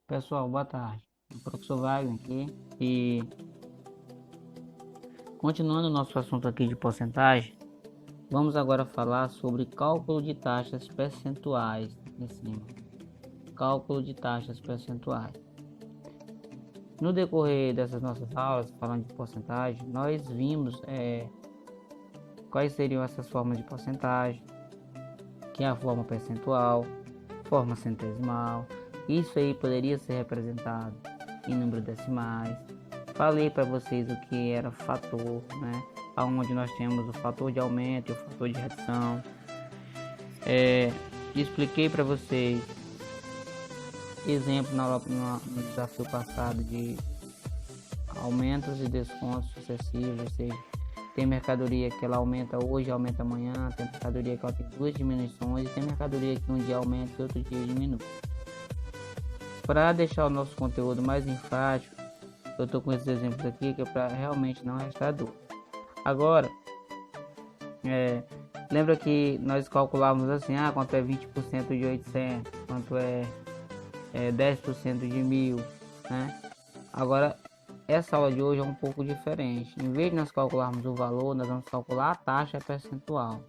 Pessoal, boa tarde. O professor Wagner aqui. E continuando o nosso assunto aqui de porcentagem, vamos agora falar sobre cálculo de taxas percentuais em cima. Cálculo de taxas percentuais. No decorrer dessas nossas aulas, falando de porcentagem, nós vimos quais seriam essas formas de porcentagem, que é a forma percentual, forma centesimal. Isso aí poderia ser representado em número decimais. Falei para vocês o que era fator, né? Onde nós temos o fator de aumento e o fator de redução. Expliquei para vocês exemplo no desafio passado de aumentos e descontos sucessivos, ou seja, tem mercadoria que ela aumenta hoje, aumenta amanhã, tem mercadoria que ela tem duas diminuições, e tem mercadoria que um dia aumenta e outro dia diminui. Para deixar o nosso conteúdo mais enfático, eu estou com esses exemplos aqui que é para realmente não restar dúvida. Agora, lembra que nós calculávamos assim, quanto é 20% de 800, quanto é 10% de 1000, né? Agora, essa aula de hoje é um pouco diferente. Em vez de nós calcularmos o valor, nós vamos calcular a taxa percentual.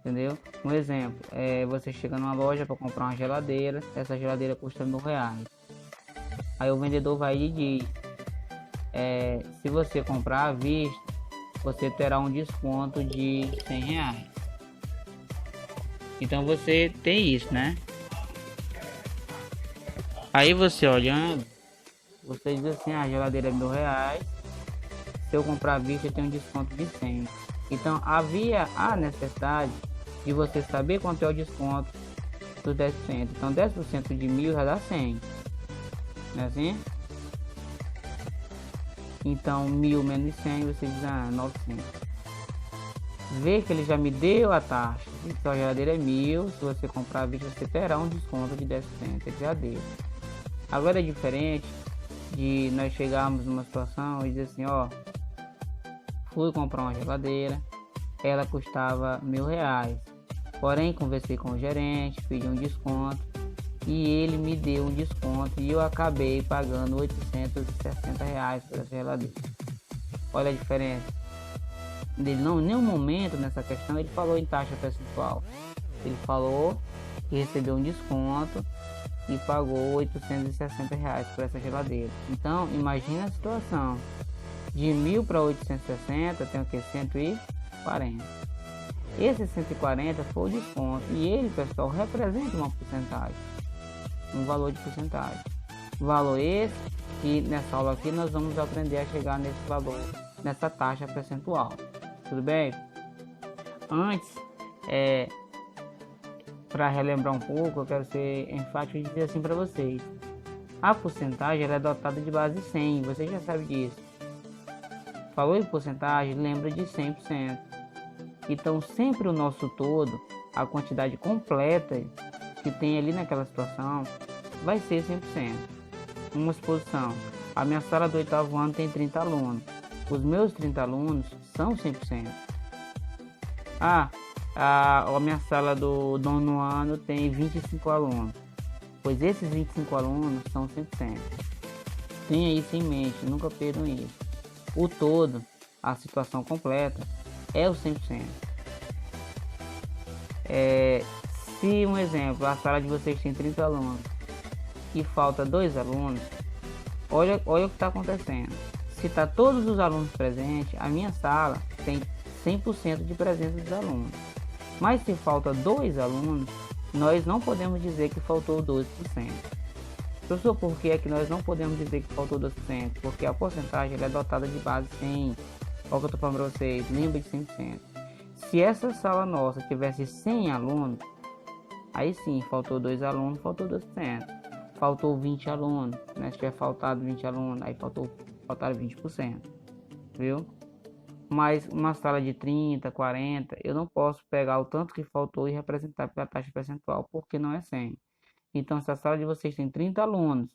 Entendeu? Um exemplo, você chega numa loja para comprar uma geladeira, essa geladeira custa R$ 1.000. Aí o vendedor vai e diz, se você comprar à vista, você terá um desconto de R$ 100. Então você tem isso, né? Aí você olhando, você diz assim, a geladeira é R$ 1.000, se eu comprar à vista eu tenho um desconto de 100. Então havia a necessidade de você saber quanto é o desconto dos 10%. Então 10% de 1.000 já dá 100. Não é assim? Então 1.000 menos 100 você diz 900. Vê que ele já me deu a taxa. Então a geladeira é 1.000, se você comprar à vista você terá um desconto de 10%. Ele já deu. Agora é diferente de nós chegarmos numa situação e dizer assim, fui comprar uma geladeira, ela custava R$ 1.000. Porém, conversei com o gerente, pedi um desconto e ele me deu um desconto e eu acabei pagando R$ 860 por essa geladeira. Olha a diferença. Ele não, em nenhum momento nessa questão ele falou em taxa percentual. Ele falou que recebeu um desconto e pagou R$ 860 por essa geladeira. Então, imagina a situação. De 1.000 para 860 tem o que? 140. Esse 140 foi o desconto. E ele, pessoal, representa uma porcentagem. Um valor de porcentagem. Valor esse que nessa aula aqui nós vamos aprender a chegar nesse valor, nessa taxa percentual. Tudo bem? Antes, para relembrar um pouco, eu quero ser enfático e dizer assim para vocês. A porcentagem ela é dotada de base 100, você já sabe disso. Falou em porcentagem, lembra de 100%. Então, sempre o nosso todo, a quantidade completa que tem ali naquela situação, vai ser 100%. Uma exposição. A minha sala do 8º ano tem 30 alunos. Os meus 30 alunos são 100%. A minha sala do 9º ano tem 25 alunos. Pois esses 25 alunos são 100%. Tenha isso em mente, nunca percam isso. O todo, a situação completa, é o 100%. Se um exemplo, a sala de vocês tem 30 alunos e falta 2 alunos, olha o que está acontecendo. Se está todos os alunos presentes, a minha sala tem 100% de presença dos alunos. Mas se falta 2 alunos, nós não podemos dizer que faltou 12%. Professor, por que é que nós não podemos dizer que faltou 12%? Porque a porcentagem é dotada de base 100. Olha o que eu estou falando para vocês, lembra de 100%. Se essa sala nossa tivesse 100 alunos, aí sim, faltou 2 alunos, faltou 12%. Faltou 20 alunos, né? Se tiver faltado 20 alunos, aí faltaram 20%, viu? Mas uma sala de 30, 40, eu não posso pegar o tanto que faltou e representar pela taxa percentual, porque não é 100. Então, se a sala de vocês tem 30 alunos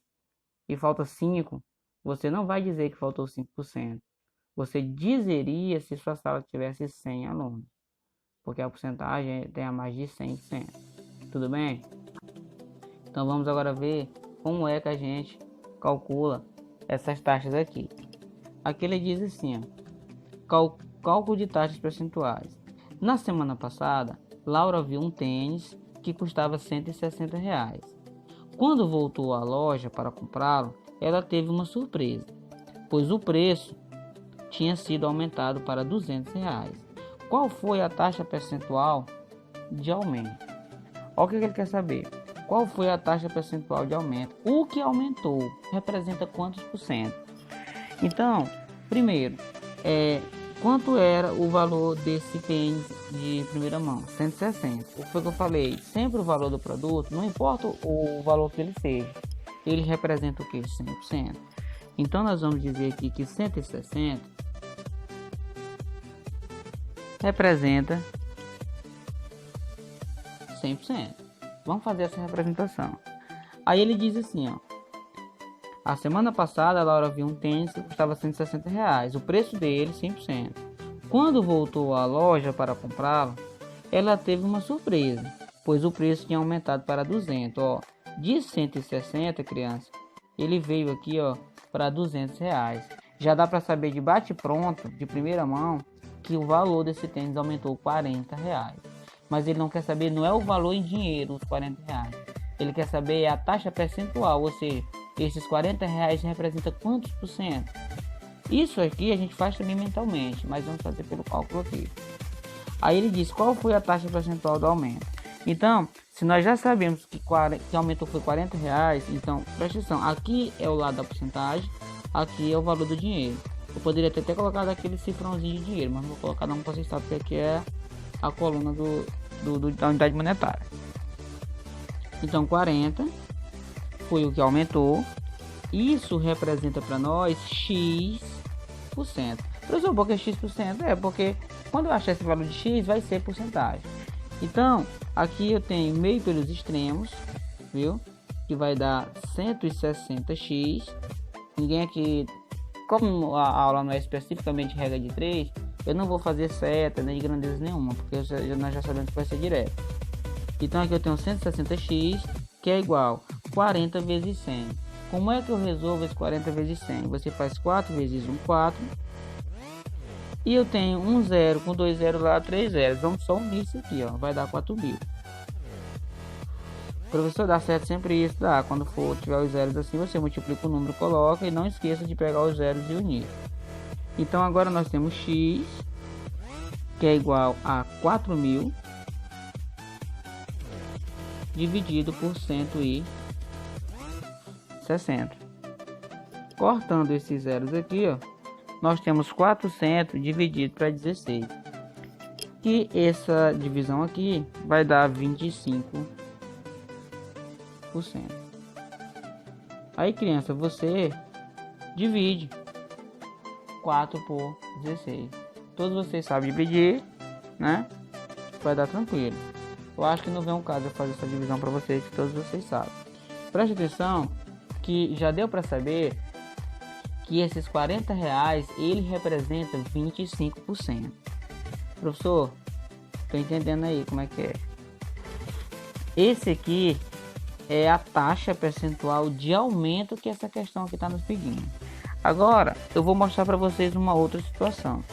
e falta 5, você não vai dizer que faltou 5%. Você dizeria se sua sala tivesse 100 alunos, porque a porcentagem tem a mais de 100%. Tudo bem? Então, vamos agora ver como é que a gente calcula essas taxas aqui. Aqui ele diz assim, ó, cálculo de taxas percentuais. Na semana passada, Laura viu um tênis que custava R$ 160. Quando voltou à loja para comprá-lo, ela teve uma surpresa, pois o preço tinha sido aumentado para R$ 200. Qual foi a taxa percentual de aumento? Olha o que ele quer saber. Qual foi a taxa percentual de aumento? O que aumentou representa quantos por cento? Então, primeiro, quanto era o valor desse tênis de primeira mão? 160. O que foi que eu falei? Sempre o valor do produto, não importa o valor que ele seja, ele representa o que? 100%. Então, nós vamos dizer aqui que 160 representa 100%. Vamos fazer essa representação. Aí ele diz assim, ó. A semana passada a Laura viu um tênis que custava R$ 160. O preço dele, 100%. Quando voltou à loja para comprá-lo, ela teve uma surpresa, pois o preço tinha aumentado para 200. Ó, de 160, criança, ele veio aqui, ó, para R$ 200. Já dá para saber de bate-pronto, de primeira mão, que o valor desse tênis aumentou R$ 40. Mas ele não quer saber, não é o valor em dinheiro, os R$ 40. Ele quer saber a taxa percentual, ou seja, esses R$ 40 representa quantos por cento? Isso aqui a gente faz também mentalmente, mas vamos fazer pelo cálculo aqui. Aí ele diz qual foi a taxa percentual do aumento. Então, se nós já sabemos que aumentou foi R$ 40, então presta atenção, aqui é o lado da porcentagem, aqui é o valor do dinheiro. Eu poderia ter até colocado aquele cifrãozinho de dinheiro, mas não vou colocar não, para vocês saberem porque aqui é a coluna da unidade monetária. Então 40 foi o que aumentou. Isso representa para nós X%. Professor, por que X%? Porque quando eu achar esse valor de X, vai ser porcentagem. Então, aqui eu tenho meio pelos extremos, viu? Que vai dar 160x. Ninguém aqui, como a aula não é especificamente regra de 3, eu não vou fazer seta nem de grandeza nenhuma, porque nós já sabemos que vai ser direto. Então aqui eu tenho 160x, que é igual 40 vezes 100. Como é que eu resolvo esse 40 vezes 100? Você faz 4 vezes 1, 4. E eu tenho um 0 com 2 zeros lá, 3 zeros. Vamos só unir isso aqui, ó. Vai dar 4.000. Professor, dá certo sempre isso? Dá. Quando tiver os zeros assim, você multiplica o número, coloca e não esqueça de pegar os zeros e unir. Então agora nós temos x, que é igual a 4.000 dividido por 160. Cortando esses zeros aqui, ó, nós temos 400 dividido para 16. Que essa divisão aqui vai dar 25%. Aí, criança, você divide 4 por 16. Todos vocês sabem dividir, né? Vai dar tranquilo. Eu acho que não vem um caso eu fazer essa divisão para vocês, que todos vocês sabem. Preste atenção que já deu para saber que esses R$ 40 ele representa 25%. Professor, tô entendendo aí como é que é. Esse aqui é a taxa percentual de aumento que essa questão aqui está nos pedindo. Agora eu vou mostrar para vocês uma outra situação.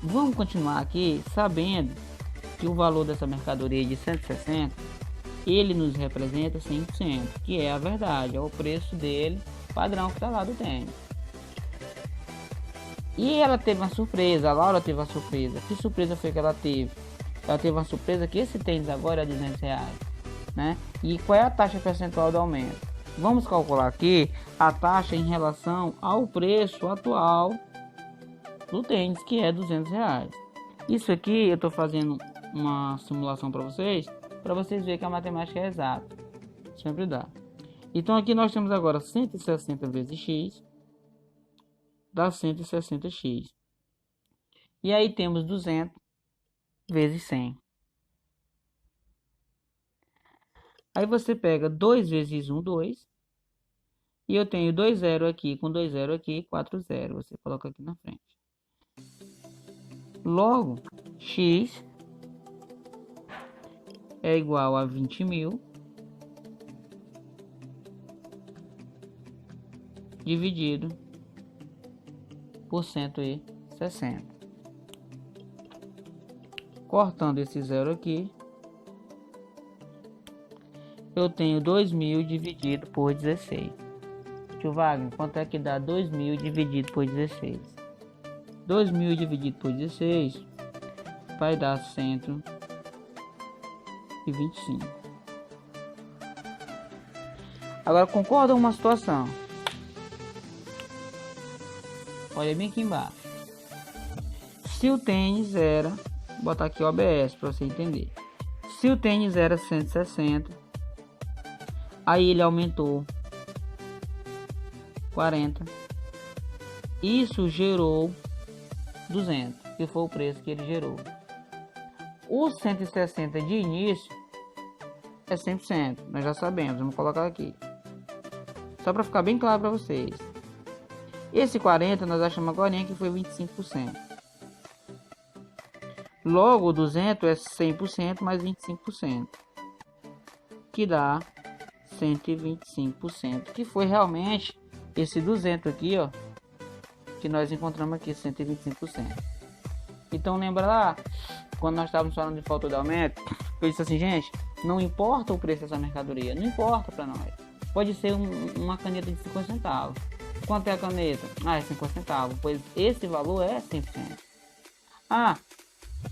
Vamos continuar aqui sabendo que o valor dessa mercadoria de 160 ele nos representa 100%, que é a verdade, é o preço dele padrão que está lá do tênis. E ela teve uma surpresa, a Laura teve uma surpresa. Que surpresa foi que ela teve? Ela teve uma surpresa que esse tênis agora é R$ 200, né? E qual é a taxa percentual do aumento? Vamos calcular aqui a taxa em relação ao preço atual do tênis, que é R$ 200. Isso aqui eu estou fazendo uma simulação para vocês verem que a matemática é exata. Sempre dá. Então aqui nós temos agora 160 vezes x dá 160x. E aí temos 200 vezes 100. Aí você pega 2 vezes 1, 2. E eu tenho 2 zero aqui, com 2 zero aqui, 4 zero. Você coloca aqui na frente. Logo, x é igual a 20.000 dividido por 160. Cortando esse zero aqui, eu tenho 2.000 dividido por 16. Tio Wagner, quanto é que dá 2.000 dividido por 16? 2.000 dividido por 16 vai dar 125. Agora concorda com uma situação. Olha bem aqui embaixo. Se o tênis era, vou botar aqui OBS para você entender. Se o tênis era 160, aí ele aumentou 40. Isso gerou 200, que foi o preço que ele gerou. O 160 de início é 100%, nós já sabemos, vamos colocar aqui. Só para ficar bem claro para vocês. Esse 40 nós achamos agora que foi 25%. Logo o 200 é 100% mais 25%, que dá 125%, que foi realmente esse 200 aqui, ó, que nós encontramos aqui, 125%. Então lembra lá, quando nós estávamos falando de fator de aumento, eu disse assim, gente, não importa o preço dessa mercadoria, não importa para nós. Pode ser uma caneta de 50 centavos. Quanto é a caneta? Ah, é 50 centavos, pois esse valor é 100%. Ah,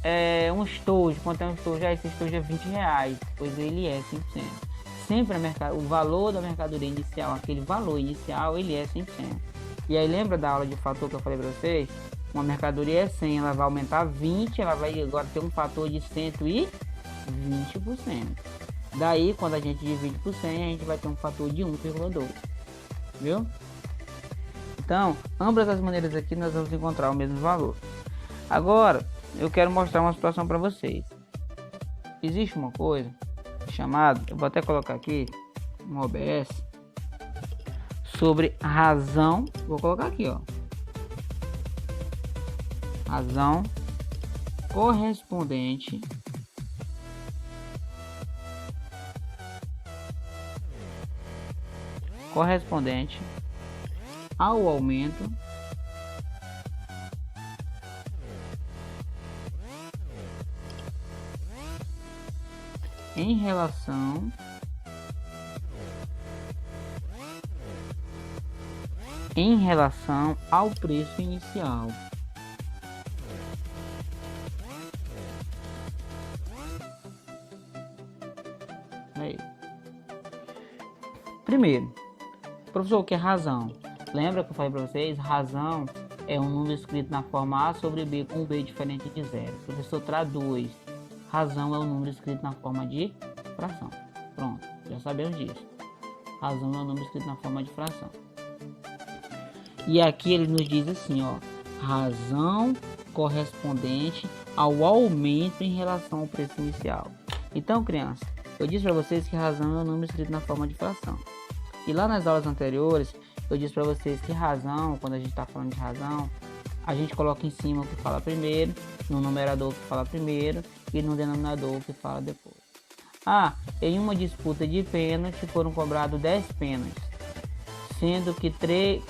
é um estojo, quanto é um estojo? Esse estojo é R$20, pois ele é 100%. Sempre o valor da mercadoria inicial, aquele valor inicial, ele é 100%. E aí lembra da aula de fator que eu falei para vocês? Uma mercadoria é 100, ela vai aumentar 20, ela vai agora ter um fator de 120%. Daí, quando a gente divide por 100, a gente vai ter um fator de 1,2. Viu? Então, ambas as maneiras aqui nós vamos encontrar o mesmo valor. Agora, eu quero mostrar uma situação para vocês. Existe uma coisa chamada, eu vou até colocar aqui um OBS, sobre razão, vou colocar aqui, ó. Razão correspondente ao aumento em relação ao preço inicial. Aí. Primeiro, professor, o que é razão? Lembra que eu falei para vocês? Razão é um número escrito na forma A sobre B com B diferente de zero. O professor traduz. Razão é um número escrito na forma de fração. Pronto, já sabemos disso. Razão é um número escrito na forma de fração. E aqui ele nos diz assim, ó, razão correspondente ao aumento em relação ao preço inicial. Então, criança, eu disse para vocês que razão é um número escrito na forma de fração. E lá nas aulas anteriores, eu disse para vocês que razão, quando a gente está falando de razão, a gente coloca em cima o que fala primeiro, no numerador o que fala primeiro e no denominador o que fala depois. Ah, em uma disputa de pênalti foram cobrados 10 pênaltis, sendo que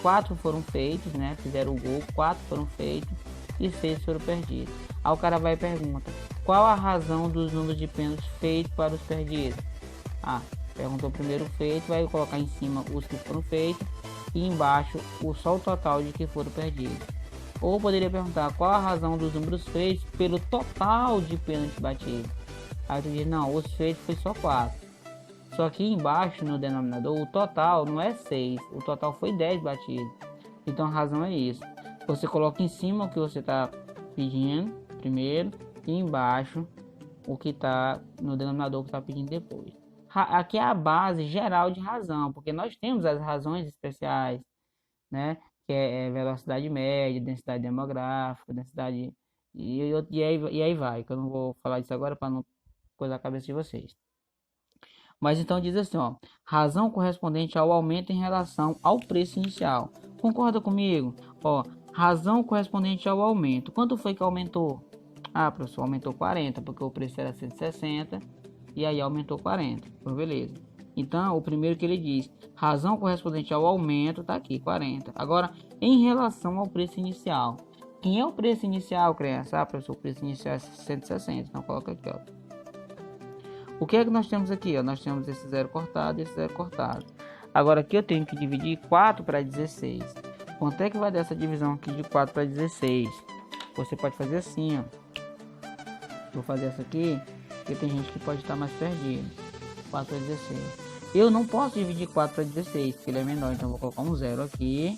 4 foram feitos, né? Fizeram o gol, 4 foram feitos e 6 foram perdidos. Aí o cara vai e pergunta, qual a razão dos números de pênaltis feitos para os perdidos? Ah, perguntou primeiro feito, vai colocar em cima os que foram feitos e embaixo só o total de que foram perdidos. Ou poderia perguntar qual a razão dos números feitos pelo total de pênaltis batidos. Aí tu diz, não, os feitos foi só 4. Só que embaixo no denominador o total não é 6, o total foi 10 batidos. Então a razão é isso. Você coloca em cima o que você está pedindo primeiro e embaixo o que está no denominador que está pedindo depois. Aqui é a base geral de razão, porque nós temos as razões especiais, né? Que é velocidade média, densidade demográfica, densidade e aí vai, que eu não vou falar disso agora para não coisar a cabeça de vocês. Mas então diz assim, ó, razão correspondente ao aumento em relação ao preço inicial. Concorda comigo? Ó, razão correspondente ao aumento. Quanto foi que aumentou? Ah, professor, aumentou 40, porque o preço era 160 e aí aumentou 40. Então, beleza. Então, o primeiro que ele diz, razão correspondente ao aumento, tá aqui, 40. Agora, em relação ao preço inicial. Quem é o preço inicial, criança? Ah, professor, o preço inicial é 160. Então, coloca aqui, ó. O que é que nós temos aqui, ó? Nós temos esse zero cortado e esse zero cortado. Agora, aqui eu tenho que dividir 4 para 16. Quanto é que vai dar essa divisão aqui de 4 para 16? Você pode fazer assim, ó. Vou fazer essa aqui, porque tem gente que pode estar mais perdido. 4 para 16. Eu não posso dividir 4 para 16, porque ele é menor. Então, eu vou colocar um zero aqui,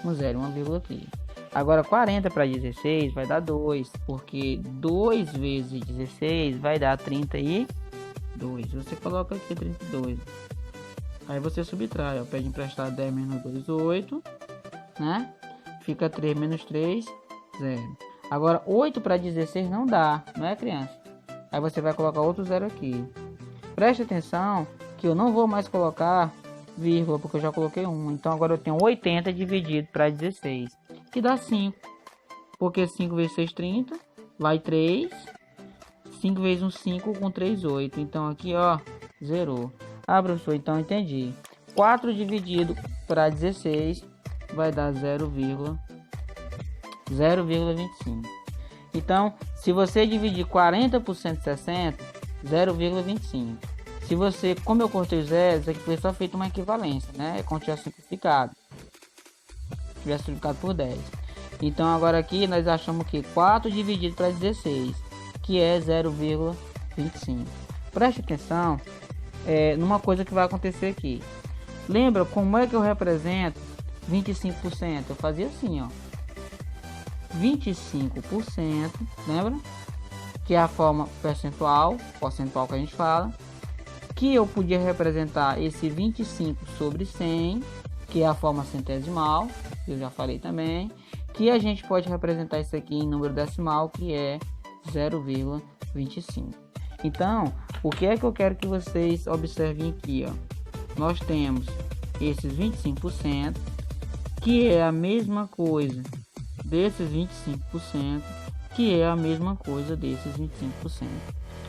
um zero e uma vírgula aqui. Agora, 40 para 16 vai dar 2, porque 2 vezes 16 vai dar 32. Você coloca aqui 32. Aí você subtrai, ó, pede emprestado 10 menos 2, 8, né? Fica 3 menos 3, 0. Agora, 8 para 16 não dá, não é, criança? Aí você vai colocar outro zero aqui. Preste atenção que eu não vou mais colocar vírgula, porque eu já coloquei 1. Então, agora eu tenho 80 dividido para 16, que dá 5. Porque 5 vezes 6, 30, vai 3. 5 vezes 1, 5, com 3, 8. Então, aqui, ó, zerou. Ah, professor, então entendi. 4 dividido para 16 vai dar 0,25. Então, se você dividir 40 por 160, 0,25. Se você, como eu cortei os zeros, isso aqui foi só feito uma equivalência, né? É como tivesse simplificado. Tivesse simplificado por 10. Então, agora aqui nós achamos que 4 dividido para 16, que é 0,25. Preste atenção numa coisa que vai acontecer aqui. Lembra como é que eu represento 25%? Eu fazia assim, ó. 25%, lembra? Que é a forma percentual que a gente fala. Que eu podia representar esse 25 sobre 100, que é a forma centesimal, eu já falei também. Que a gente pode representar isso aqui em número decimal, que é 0,25. Então, o que é que eu quero que vocês observem aqui, ó? Nós temos esses 25%, que é a mesma coisa desses 25%, que é a mesma coisa desses 25%.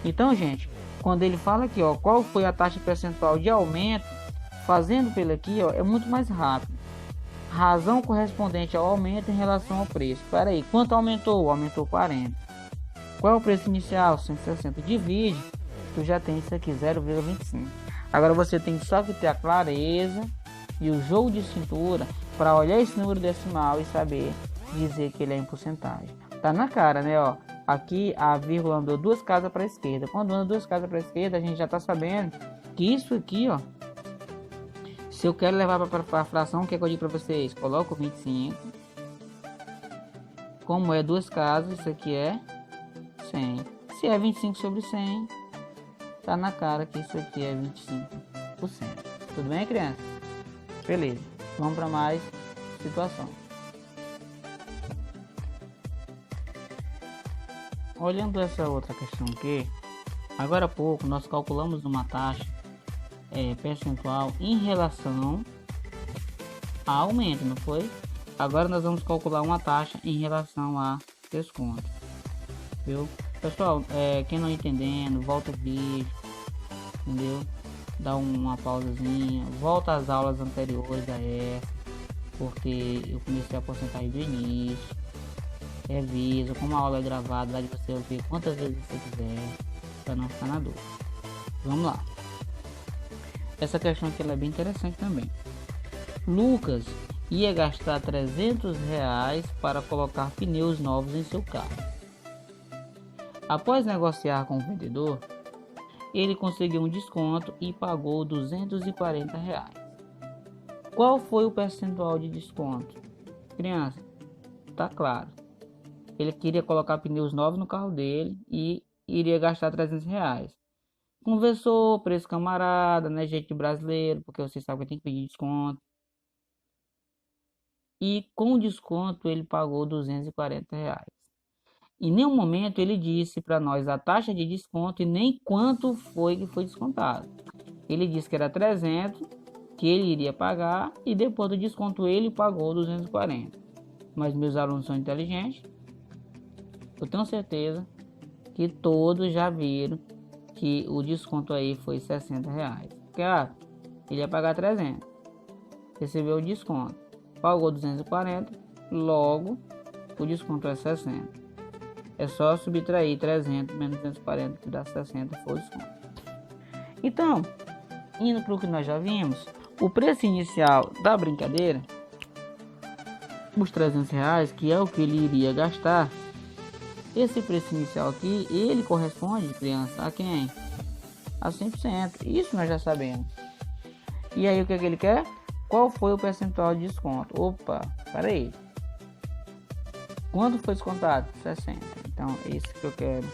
Então, gente, quando ele fala aqui, ó, qual foi a taxa percentual de aumento, fazendo pelo aqui, ó, é muito mais rápido. Razão correspondente ao aumento em relação ao preço. Espera aí, quanto aumentou? Aumentou 40. Qual é o preço inicial? 160. Divide, tu já tem isso aqui, 0,25. Agora você tem só que ter a clareza e o jogo de cintura para olhar esse número decimal e saber dizer que ele é em porcentagem. Tá na cara, né, ó. Aqui a vírgula andou 2 casas para a esquerda. Quando anda 2 casas para a esquerda, a gente já tá sabendo que isso aqui, ó, se eu quero levar para a fração, o que é que eu digo para vocês? Coloco 25. Como é 2 casas, isso aqui é 100. Se é 25 sobre 100, tá na cara que isso aqui é 25%. Tudo bem, criança? Beleza. Vamos para mais situação. Olhando essa outra questão aqui, agora há pouco nós calculamos uma taxa percentual em relação ao aumento, não foi? Agora nós vamos calcular uma taxa em relação a desconto, viu? Pessoal, quem não entendendo, volta o vídeo, entendeu? Dá uma pausazinha, volta às aulas anteriores a essa, porque eu comecei a porcentagem do início. Revisa, como a aula é gravada, dá de você ouvir quantas vezes você quiser, para não ficar na dúvida. Vamos lá. Essa questão aqui ela é bem interessante também. Lucas ia gastar R$300 para colocar pneus novos em seu carro. Após negociar com o vendedor, ele conseguiu um desconto e pagou R$240. Qual foi o percentual de desconto? Criança, tá claro. Ele queria colocar pneus novos no carro dele e iria gastar R$300. Conversou, preço camarada, né? Jeito de brasileiro, porque você sabe que tem que pedir desconto. E com desconto ele pagou R$240. Em nenhum momento ele disse para nós a taxa de desconto e nem quanto foi que foi descontado. Ele disse que era 300, que ele iria pagar, e depois do desconto ele pagou 240. Mas meus alunos são inteligentes. Eu tenho certeza que todos já viram que o desconto aí foi R$60. multiplicado, ele ia pagar 300. Recebeu o desconto. Pagou 240, logo o desconto é 60. É só subtrair 300 menos 240, que dá 60, foi o desconto. Então, indo para o que nós já vimos, o preço inicial da brincadeira, os R$300, que é o que ele iria gastar, esse preço inicial aqui, ele corresponde, criança, a quem? A 100%. Isso nós já sabemos. E aí, o que é que ele quer? Qual foi o percentual de desconto? Opa, peraí. Quanto foi descontado? 60. Então, esse que eu quero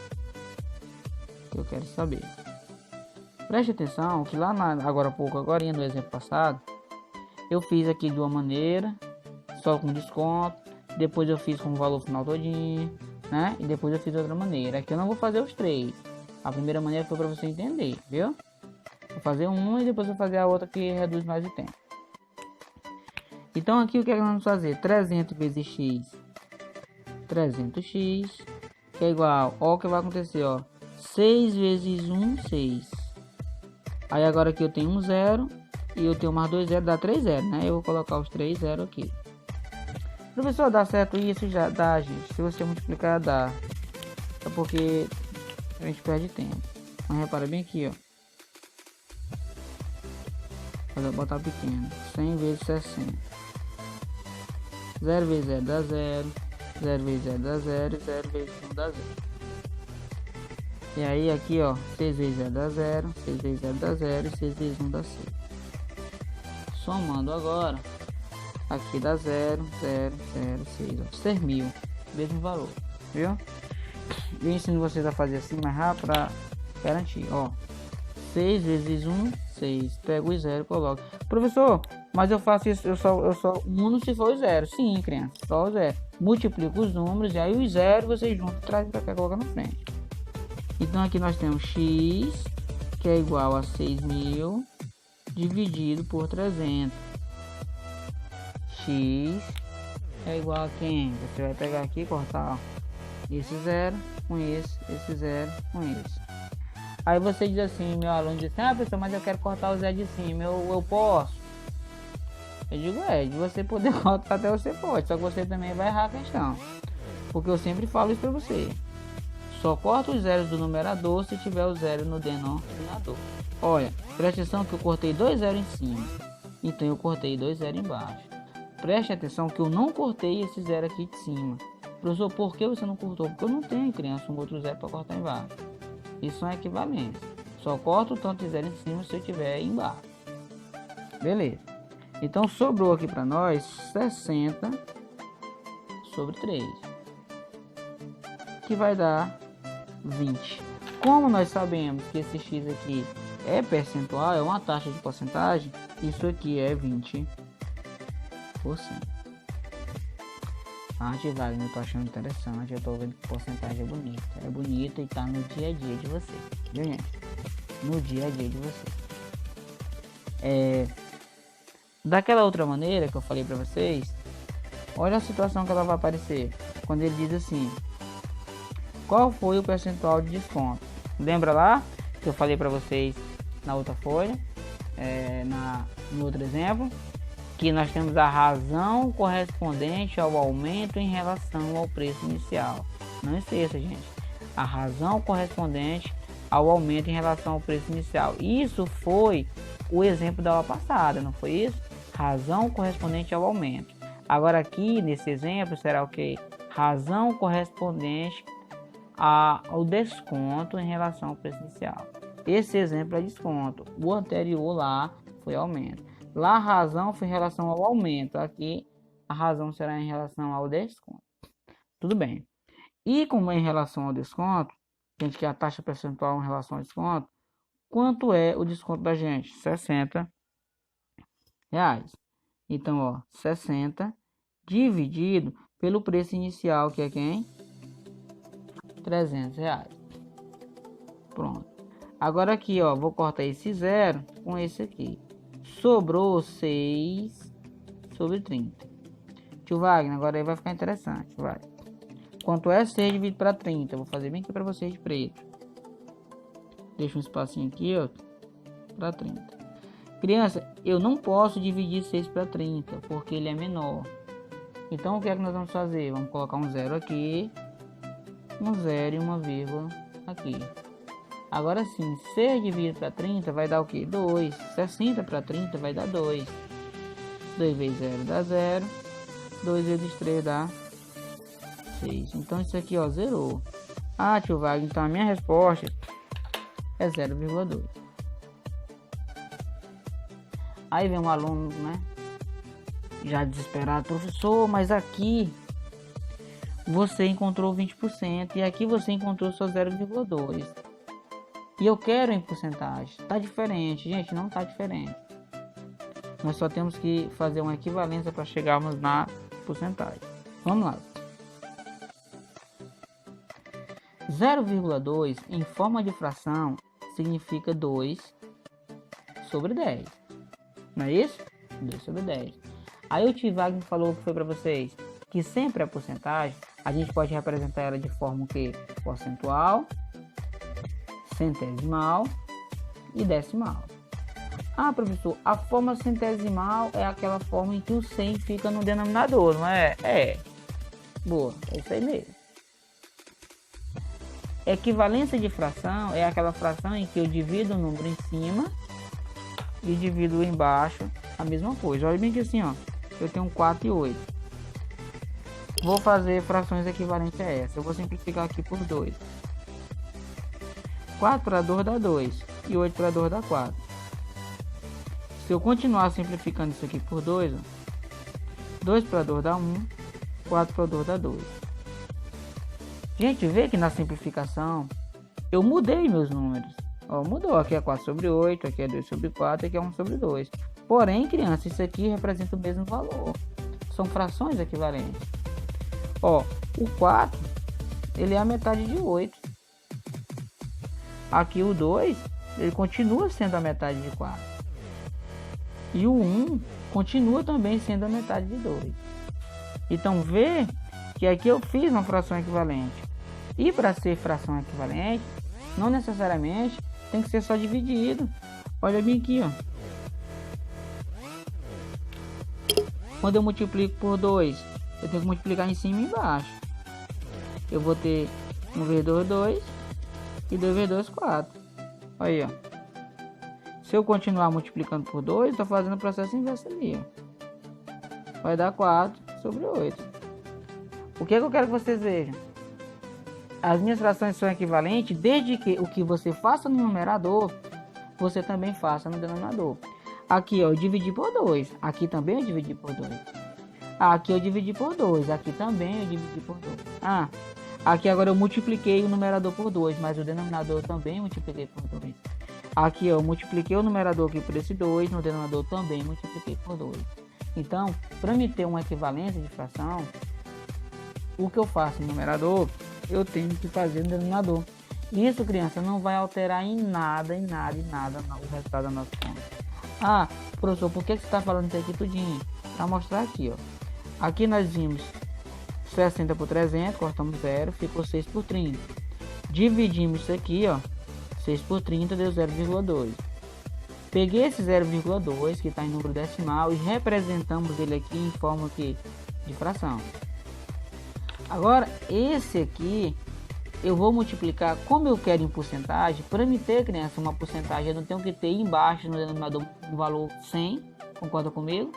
saber. Preste atenção que lá agora há pouco, agora no exemplo passado, eu fiz aqui de uma maneira, só com desconto. Depois eu fiz com o valor final todinho, né? E depois eu fiz de outra maneira. Aqui eu não vou fazer os três. A primeira maneira foi para você entender, viu? Vou fazer uma e depois vou fazer a outra que reduz mais o tempo. Então aqui o que é que nós vamos fazer? 300 vezes x, 300x, que é igual, ó, o que vai acontecer, ó, 6 vezes 1, 6. Aí agora aqui eu tenho um 0 e eu tenho mais 2 0, dá 3 0, né? Eu vou colocar os 3 0 aqui. Professor, dá certo isso? Já dá, gente. Se você multiplicar, dá. É porque a gente perde tempo. Mas repara bem aqui, ó. Vou botar pequeno. 100 vezes 60. 0 vezes 0 dá 0. 0 vezes 0 dá 0. 0 vezes 1 dá 0. E aí aqui, ó. 6 vezes 0 dá 0. 6 vezes 0 dá 0. E 6 vezes 1 dá 6. Somando agora. Aqui dá 0, 0, 0, 6. Ó, 6.000. Mesmo valor. Viu? Eu ensino vocês a fazer assim mais rápido para garantir. Ó. 6 vezes 1, 6. Pego o 0 e coloco. Professor, mas eu faço isso, eu só uno se for o 0. Sim, criança, só o 0. Multiplico os números e aí os 0 vocês juntam, trazem para cá e colocam na frente. Então aqui nós temos x, que é igual a 6.000 dividido por 300. X é igual a quem? Você vai pegar aqui e cortar, ó, esse 0 com esse 0 com esse. Aí você diz assim, meu aluno diz assim, ah, professor, mas eu quero cortar o 0 de cima, eu posso? Eu digo, de você poder cortar até você pode, só que você também vai errar a questão. Porque eu sempre falo isso pra você. Só corta os zeros do numerador se tiver o 0 no denominador. Olha, preste atenção que eu cortei 2 zeros em cima. Então eu cortei 2 zeros embaixo. Preste atenção que eu não cortei esse 0 aqui de cima. Professor, por que você não cortou? Porque eu não tenho, criança, um outro 0 para cortar embaixo. Isso são equivalentes. Só corto o tanto de 0 em cima se eu tiver embaixo. Beleza. Então sobrou aqui para nós 60 sobre 3. Que vai dar 20. Como nós sabemos que esse x aqui é percentual, é uma taxa de porcentagem, isso aqui é 20%. Wagner, eu tô achando interessante, eu tô vendo que porcentagem é bonita. É bonita e tá no dia a dia de você, viu, gente? No dia a dia de você. Daquela outra maneira que eu falei pra vocês, olha a situação que ela vai aparecer. Quando ele diz assim, qual foi o percentual de desconto? Lembra lá que eu falei pra vocês na outra folha, no outro exemplo? Que nós temos a razão correspondente ao aumento em relação ao preço inicial. Não esqueça, gente. A razão correspondente ao aumento em relação ao preço inicial. Isso foi o exemplo da aula passada, não foi isso? Razão correspondente ao aumento. Agora aqui, nesse exemplo, será o quê? Razão correspondente ao desconto em relação ao preço inicial. Esse exemplo é desconto. O anterior lá foi aumento. Lá a razão foi em relação ao aumento. Aqui a razão será em relação ao desconto. Tudo bem. E como é em relação ao desconto, a gente quer a taxa percentual em relação ao desconto. Quanto é o desconto da gente? R$60. Então, ó, 60 dividido pelo preço inicial, que é quem? R$300. Pronto. Agora aqui, ó, vou cortar esse 0 com esse aqui. Sobrou 6 sobre 30. Tio Wagner, agora aí vai ficar interessante. Vai. Quanto é 6 dividido para 30? Vou fazer bem aqui para vocês de preto. Deixa um espacinho aqui, ó, para 30. Criança, eu não posso dividir 6 para 30, porque ele é menor. Então, o que é que nós vamos fazer? Vamos colocar um 0 aqui, um 0 e uma vírgula aqui. Agora sim, 6 dividido para 30 vai dar o quê? 2. 60 para 30 vai dar 2. 2 vezes 0 dá 0. 2 vezes 3 dá 6. Então, isso aqui, ó, zerou. Ah, tio Wagner, então a minha resposta é 0,2. Aí vem um aluno, né? Já desesperado, professor, mas aqui você encontrou 20% e aqui você encontrou só 0,2. E eu quero em porcentagem. Tá diferente, gente, não tá diferente. Nós só temos que fazer uma equivalência para chegarmos na porcentagem. Vamos lá. 0,2 em forma de fração significa 2 sobre 10. Não é isso? 2 sobre 10. Aí o tio Wagner falou que foi para vocês que sempre a porcentagem a gente pode representar ela de forma que percentual, centesimal e decimal. Ah, professor, a forma centesimal é aquela forma em que o 100 fica no denominador, não é? É. Boa, é isso aí mesmo. Equivalência de fração é aquela fração em que eu divido o número em cima e divido embaixo a mesma coisa. Olha bem que assim, ó, eu tenho 4 e 8. Vou fazer frações equivalentes a essa. Eu vou simplificar aqui por 2. 4 para 2 dá 2 e 8 para 2 dá 4. Se eu continuar simplificando isso aqui por 2, ó, 2 para 2 dá 1, 4 para 2 dá 2. Gente, vê que na simplificação eu mudei meus números. Ó, mudou, aqui é 4 sobre 8, aqui é 2 sobre 4, aqui é 1 sobre 2. Porém, criança, isso aqui representa o mesmo valor. São frações equivalentes. Ó, o 4, ele é a metade de 8. Aqui o 2, ele continua sendo a metade de 4. E o 1 continua também sendo a metade de 2. Então, vê que aqui eu fiz uma fração equivalente. E para ser fração equivalente, não necessariamente tem que ser só dividido. Olha bem aqui, ó. Quando eu multiplico por 2, eu tenho que multiplicar em cima e embaixo. Eu vou ter 1 vezes 2, 2. E 2 vezes 2, 4. Olha aí, ó. Se eu continuar multiplicando por 2, estou fazendo o processo inverso ali, ó. Vai dar 4 sobre 8. O que é que eu quero que vocês vejam? As minhas frações são equivalentes desde que o que você faça no numerador, você também faça no denominador. Aqui, ó, eu dividi por 2. Aqui também eu dividi por 2. Aqui eu dividi por 2. Aqui também eu dividi por 2. Ah, aqui agora eu multipliquei o numerador por 2, mas o denominador eu também multipliquei por 2. Aqui, ó, eu multipliquei o numerador aqui por esse 2, no denominador também multipliquei por 2. Então, para me ter uma equivalência de fração, o que eu faço no numerador, eu tenho que fazer no denominador. Isso, criança, não vai alterar em nada o resultado da nossa conta. Ah, professor, por que você está falando isso aqui tudinho? Para mostrar aqui, ó. Aqui nós vimos 60 por 300, cortamos 0, ficou 6 por 30. Dividimos isso aqui, ó. 6 por 30 deu 0,2. Peguei esse 0,2 que está em número decimal e representamos ele aqui em forma de fração. Agora, esse aqui eu vou multiplicar, como eu quero em porcentagem. Para me ter, criança, uma porcentagem, eu não tenho que ter embaixo no denominador um valor 100, concorda comigo?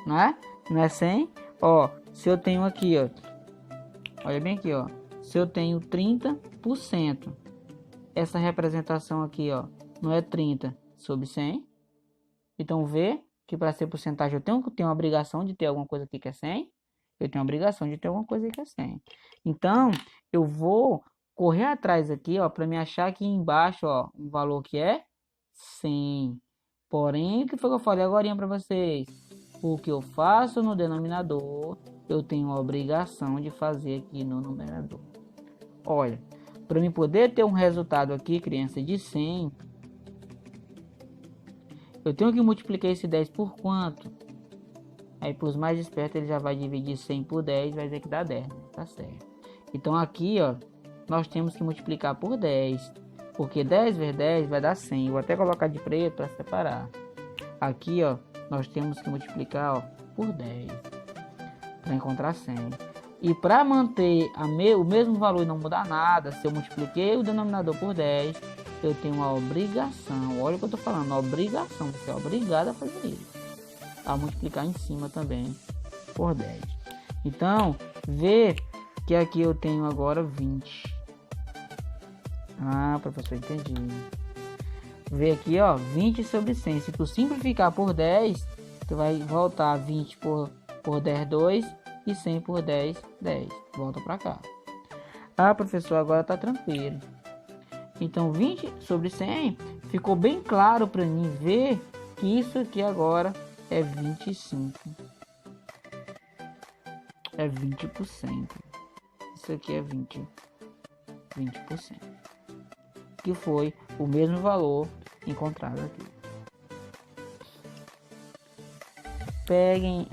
Não é? Não é 100? Ó, se eu tenho aqui, ó, olha bem aqui, ó, se eu tenho 30%, essa representação aqui, ó, não é 30 sobre 100. Então, vê que para ser porcentagem eu tenho que ter uma obrigação de ter alguma coisa aqui que é 100. Eu tenho a obrigação de ter alguma coisa que é 100. Então, eu vou correr atrás aqui, ó, para me achar aqui embaixo, ó, um valor que é 100. Porém, o que foi que eu falei agora para vocês? O que eu faço no denominador, eu tenho a obrigação de fazer aqui no numerador. Olha, para mim poder ter um resultado aqui, criança, de 100, eu tenho que multiplicar esse 10 por quanto? Aí, para os mais espertos, ele já vai dividir 100 por 10, vai ver que dá 10, né? Tá certo. Então, aqui, ó, nós temos que multiplicar por 10, porque 10 vezes 10 vai dar 100. Eu vou até colocar de preto para separar. Aqui, ó, nós temos que multiplicar, ó, por 10 para encontrar 100. E para manter o mesmo valor e não mudar nada, se eu multipliquei o denominador por 10, eu tenho uma obrigação. Olha o que eu estou falando, uma obrigação. Você é obrigado a fazer isso. A multiplicar em cima também por 10. Então, vê que aqui eu tenho agora 20. Ah, professor, entendi. Vê aqui, ó, 20 sobre 100. Se tu simplificar por 10, tu vai voltar 20 por 10, 2 e 100 por 10, 10. Volta para cá. Ah, professor, agora tá tranquilo. Então, 20 sobre 100 ficou bem claro para mim ver que isso aqui agora é 25. É 20%. Isso aqui é 20%. Que foi o mesmo valor encontrado aqui. Peguem,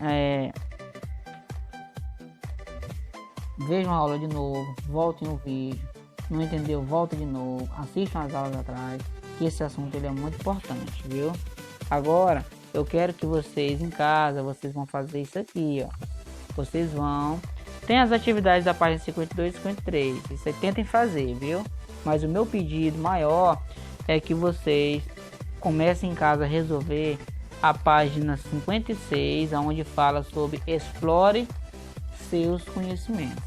vejam a aula de novo, voltem o vídeo. Não entendeu? Volta de novo, assistam as aulas atrás, que esse assunto ele é muito importante, viu? Agora, eu quero que vocês em casa, vocês vão fazer isso aqui, ó. Vocês vão... Tem as atividades da página 52 e 53, vocês tentem fazer, viu? Mas o meu pedido maior é que vocês comecem em casa a resolver a página 56, onde fala sobre explore seus conhecimentos.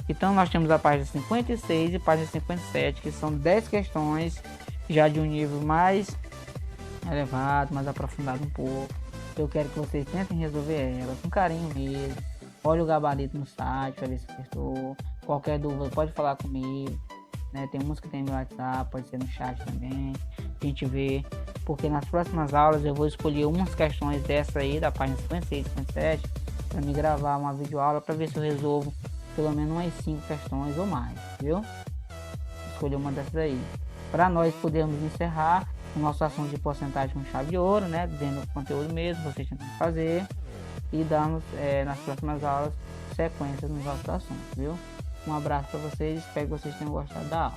Então nós temos a página 56 e a página 57, que são 10 questões já de um nível mais elevado, mais aprofundado um pouco. Eu quero que vocês tentem resolver elas com carinho mesmo. Olha o gabarito no site para ver se acertou. Qualquer dúvida pode falar comigo, né? Tem uns que tem no WhatsApp, pode ser no chat também. A gente vê, porque nas próximas aulas eu vou escolher umas questões dessa aí da página 56 e 57 para me gravar uma videoaula para ver se eu resolvo pelo menos umas 5 questões ou mais, viu? Escolher uma dessas aí para nós podermos encerrar o nosso assunto de porcentagem com chave de ouro, né? Dentro do conteúdo mesmo, vocês tentam fazer e damos nas próximas aulas sequência nos nossos assuntos, viu? Um abraço para vocês, espero que vocês tenham gostado da aula.